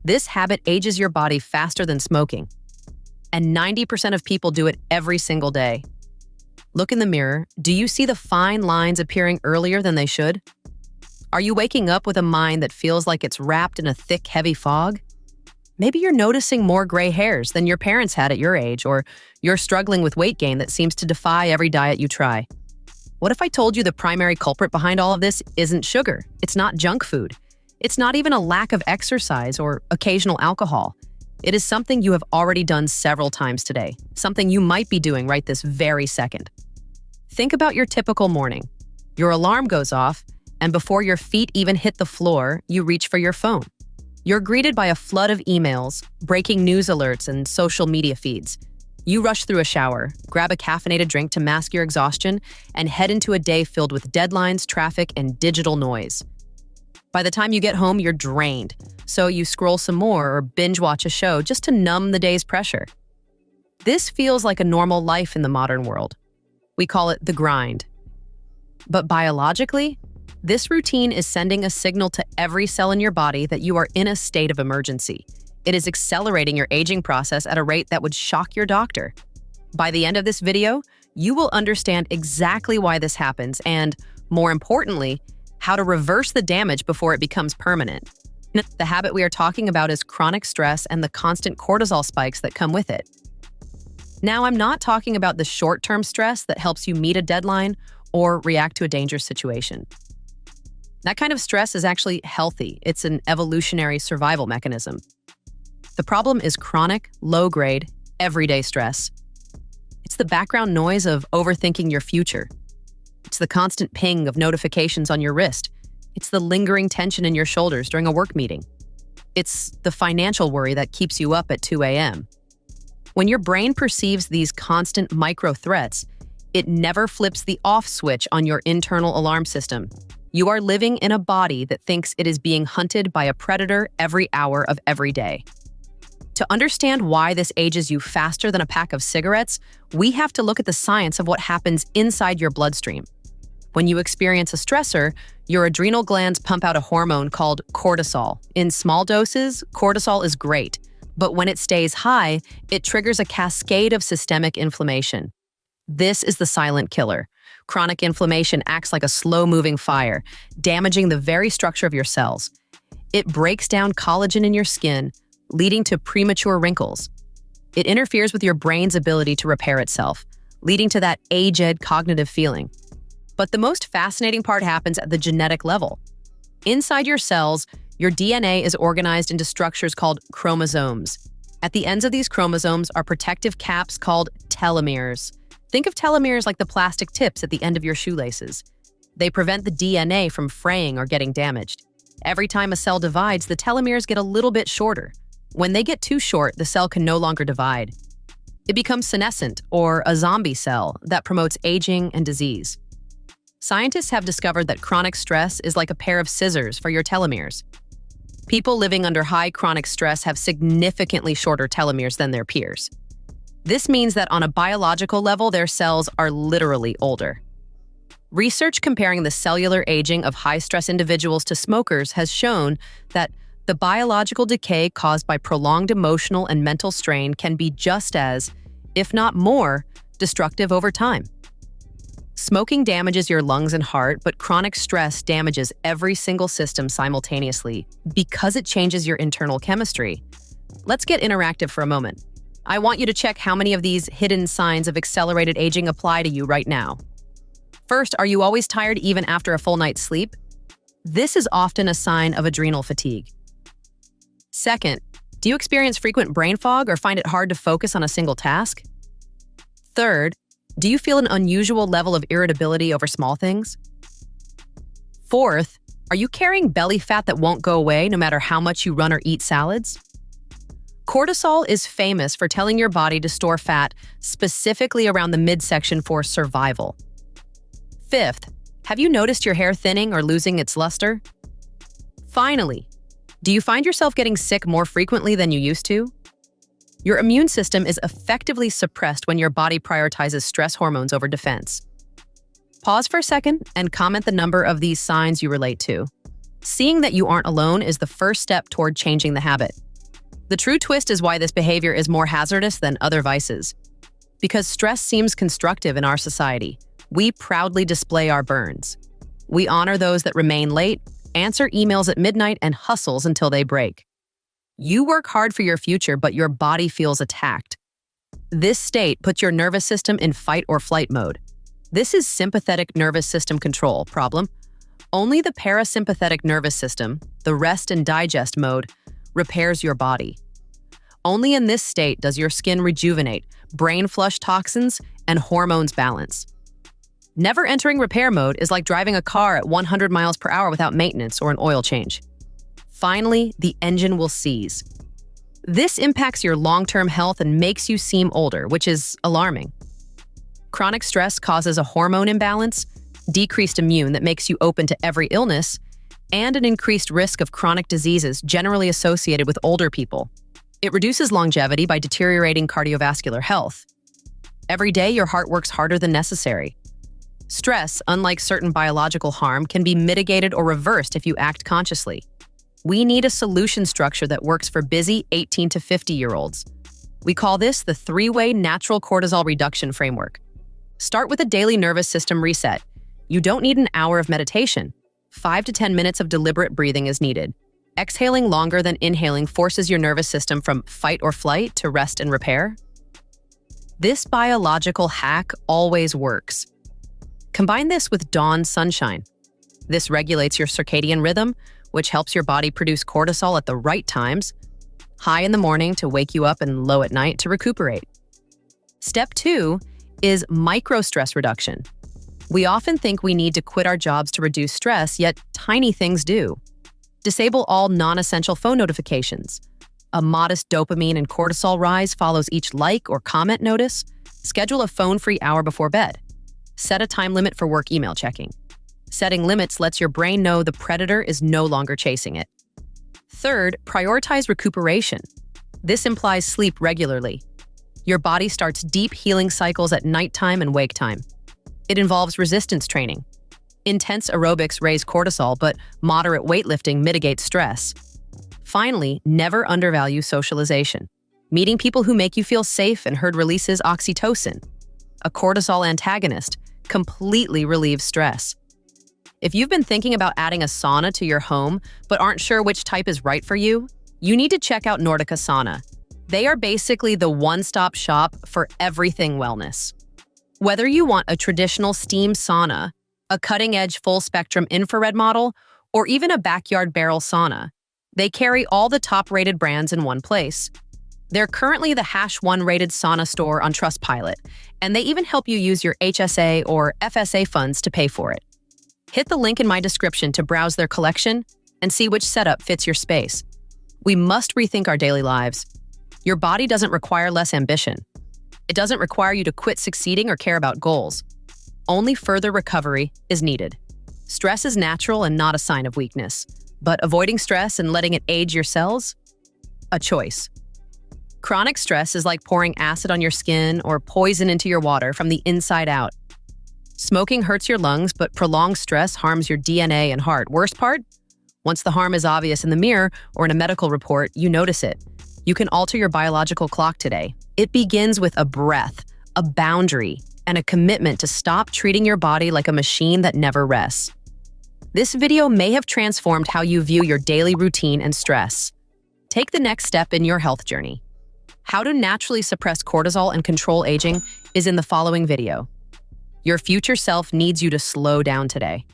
This habit ages your body faster than smoking, and 90% of people do it every single day. Look in the mirror. Do you see the fine lines appearing earlier than they should? Are you waking up with a mind that feels like it's wrapped in a thick, heavy fog? Maybe you're noticing more gray hairs than your parents had at your age, or you're struggling with weight gain that seems to defy every diet you try. What if I told you the primary culprit behind all of this isn't sugar? It's not junk food. It's not even a lack of exercise or occasional alcohol. It is something you have already done several times today, something you might be doing right this very second. Think about your typical morning. Your alarm goes off, and before your feet even hit the floor, you reach for your phone. You're greeted by a flood of emails, breaking news alerts, and social media feeds. You rush through a shower, grab a caffeinated drink to mask your exhaustion, and head into a day filled with deadlines, traffic, and digital noise. By the time you get home, you're drained, so you scroll some more or binge watch a show just to numb the day's pressure. This feels like a normal life in the modern world. We call it the grind. But biologically, this routine is sending a signal to every cell in your body that you are in a state of emergency. It is accelerating your aging process at a rate that would shock your doctor. By the end of this video, you will understand exactly why this happens and, more importantly, how to reverse the damage before it becomes permanent. The habit we are talking about is chronic stress and the constant cortisol spikes that come with it. Now, I'm not talking about the short-term stress that helps you meet a deadline or react to a dangerous situation. That kind of stress is actually healthy. It's an evolutionary survival mechanism. The problem is chronic, low-grade, everyday stress. It's the background noise of overthinking your future. It's the constant ping of notifications on your wrist. It's the lingering tension in your shoulders during a work meeting. It's the financial worry that keeps you up at 2 a.m. When your brain perceives these constant micro-threats, it never flips the off switch on your internal alarm system. You are living in a body that thinks it is being hunted by a predator every hour of every day. To understand why this ages you faster than a pack of cigarettes, we have to look at the science of what happens inside your bloodstream. When you experience a stressor, your adrenal glands pump out a hormone called cortisol. In small doses, cortisol is great, but when it stays high, it triggers a cascade of systemic inflammation. This is the silent killer. Chronic inflammation acts like a slow-moving fire, damaging the very structure of your cells. It breaks down collagen in your skin, leading to premature wrinkles. It interferes with your brain's ability to repair itself, leading to that aged cognitive feeling. But the most fascinating part happens at the genetic level. Inside your cells, your DNA is organized into structures called chromosomes. At the ends of these chromosomes are protective caps called telomeres. Think of telomeres like the plastic tips at the end of your shoelaces. They prevent the DNA from fraying or getting damaged. Every time a cell divides, the telomeres get a little bit shorter. When they get too short, the cell can no longer divide. It becomes senescent, or a zombie cell, that promotes aging and disease. Scientists have discovered that chronic stress is like a pair of scissors for your telomeres. People living under high chronic stress have significantly shorter telomeres than their peers. This means that on a biological level, their cells are literally older. Research comparing the cellular aging of high-stress individuals to smokers has shown that the biological decay caused by prolonged emotional and mental strain can be just as, if not more, destructive over time. Smoking damages your lungs and heart, but chronic stress damages every single system simultaneously because it changes your internal chemistry. Let's get interactive for a moment. I want you to check how many of these hidden signs of accelerated aging apply to you right now. First, are you always tired even after a full night's sleep? This is often a sign of adrenal fatigue. Second, do you experience frequent brain fog or find it hard to focus on a single task? Third, do you feel an unusual level of irritability over small things? Fourth, are you carrying belly fat that won't go away no matter how much you run or eat salads? Cortisol is famous for telling your body to store fat specifically around the midsection for survival. Fifth, have you noticed your hair thinning or losing its luster? Finally, do you find yourself getting sick more frequently than you used to? Your immune system is effectively suppressed when your body prioritizes stress hormones over defense. Pause for a second and comment the number of these signs you relate to. Seeing that you aren't alone is the first step toward changing the habit. The true twist is why this behavior is more hazardous than other vices. Because stress seems constructive in our society, we proudly display our burns. We honor those that remain late, answer emails at midnight, and hustles until they break. You work hard for your future, but your body feels attacked. This state puts your nervous system in fight or flight mode. This is sympathetic nervous system control problem. Only the parasympathetic nervous system, the rest and digest mode, repairs your body. Only in this state does your skin rejuvenate, brain flush toxins, and hormones balance. Never entering repair mode is like driving a car at 100 miles per hour without maintenance or an oil change. Finally, the engine will seize. This impacts your long-term health and makes you seem older, which is alarming. Chronic stress causes a hormone imbalance, decreased immune that makes you open to every illness, and an increased risk of chronic diseases generally associated with older people. It reduces longevity by deteriorating cardiovascular health. Every day, your heart works harder than necessary. Stress, unlike certain biological harm, can be mitigated or reversed if you act consciously. We need a solution structure that works for busy 18 to 50-year-olds. We call this the three-way natural cortisol reduction framework. Start with a daily nervous system reset. You don't need an hour of meditation. 5 to 10 minutes of deliberate breathing is needed. Exhaling longer than inhaling forces your nervous system from fight or flight to rest and repair. This biological hack always works. Combine this with dawn sunshine. This regulates your circadian rhythm, which helps your body produce cortisol at the right times, high in the morning to wake you up and low at night to recuperate. Step 2 is micro-stress reduction. We often think we need to quit our jobs to reduce stress, yet tiny things do. Disable all non-essential phone notifications. A modest dopamine and cortisol rise follows each like or comment notice. Schedule a phone-free hour before bed. Set a time limit for work email checking. Setting limits lets your brain know the predator is no longer chasing it. Third, prioritize recuperation. This implies sleep regularly. Your body starts deep healing cycles at nighttime and wake time. It involves resistance training. Intense aerobics raise cortisol, but moderate weightlifting mitigates stress. Finally, never undervalue socialization. Meeting people who make you feel safe and heard releases oxytocin. A cortisol antagonist completely relieves stress. If you've been thinking about adding a sauna to your home but aren't sure which type is right for you, you need to check out Nordica Sauna. They are basically the one-stop shop for everything wellness. Whether you want a traditional steam sauna, a cutting-edge full-spectrum infrared model, or even a backyard barrel sauna, they carry all the top-rated brands in one place. They're currently the #1 rated sauna store on Trustpilot, and they even help you use your HSA or FSA funds to pay for it. Hit the link in my description to browse their collection and see which setup fits your space. We must rethink our daily lives. Your body doesn't require less ambition. It doesn't require you to quit succeeding or care about goals. Only further recovery is needed. Stress is natural and not a sign of weakness, but avoiding stress and letting it age your cells? A choice. Chronic stress is like pouring acid on your skin or poison into your water from the inside out. Smoking hurts your lungs, but prolonged stress harms your DNA and heart. Worst part? Once the harm is obvious in the mirror or in a medical report, you notice it. You can alter your biological clock today. It begins with a breath, a boundary, and a commitment to stop treating your body like a machine that never rests. This video may have transformed how you view your daily routine and stress. Take the next step in your health journey. How to naturally suppress cortisol and control aging is in the following video. Your future self needs you to slow down today.